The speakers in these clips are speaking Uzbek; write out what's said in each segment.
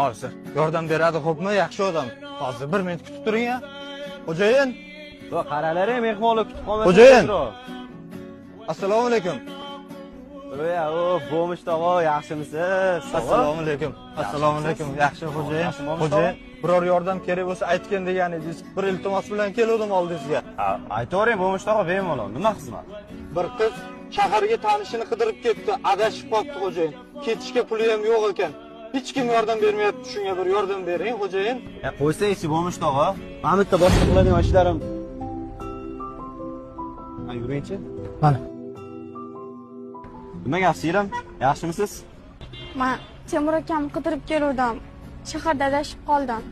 Hozir yordam beradi, xo'pmi? Yaxshi odam. Hozir 1 minut kutib turing ya. Xo'jayin. Va qaralaring, mehmonlar kutib qolmasin. Xo'jayin. Assalomu alaykum. Voy, bo'lmish tog'a, yaxshimisiz? Assalomu alaykum. Assalomu alaykum. Yaxshi xo'jayin. Xo'jayin, biror yordam kerak bo'lsa aytgan deganingiz, bir iltimos bilan keldim oldingizga. Aytavering, bo'lmish tog'a, bemalol. Nima xizmat? Bir qiz shaharga tanishini qidirib ketdi, adashib qoldi xo'jayin. Ketishga puli ham yo'q ekan. Hech kim yordam bermayapti, shunga bir yordam bering xo'jayin. Qo'ysangchi, bo'lmish tog'a. Mana bitta boshqa qiladigan ishlarim. Yuringchi. Mana. Nima gap, singlim? Yaxshimisiz? Men Temur akam qidirib keluvdim. Shaharda adashib qoldim.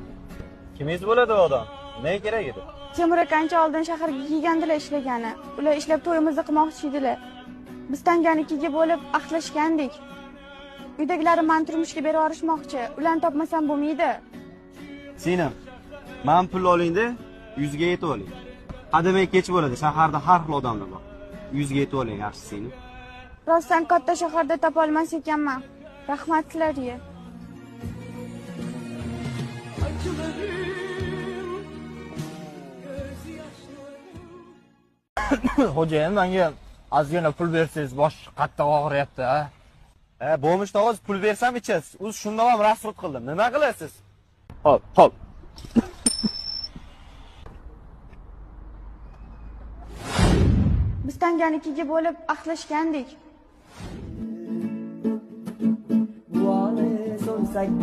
Kimingiz bo'ladi u odam? Nima kerak edi? Temur aka ancha oldin shaharga kelgandilar ishlagani. Ular ishlab to'yimizni qilmoqchi edilar. Biz tanganikiga bo'lib ahdlashgandik. Uydagilarim men turmushga berib yuborishmoqchi. Ularni topmasam bo'lmaydi. Singlim, men pul olingda, yuzga yetib oling. Qadamay kech bo'ladi, shaharda har xil odamlar bor. Yuzga yetib oling, yaxshi singlim. Rostdan katta shaharda topa olmas ekanman. Rahmatlilar. Xo'jayin, menga ozgina pul bersangiz, bosh qattiq og'riyapti, ha. Bo'lmish tog'a, pul bersam ichasiz. O'zi shundoq ham rasxut qildim. Nima qilasiz? Hop. Biz tanganikiga bo'lib ahdlashgandik.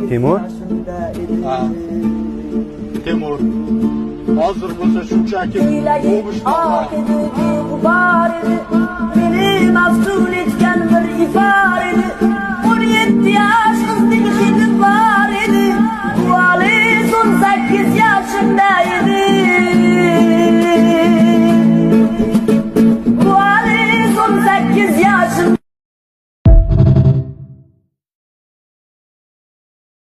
Temur? Temur. Hozir bo'lsa shunchaki meni maftun etgan bir ifor edi. 17 yosh qizning hidi bor edi. 18 yoshimda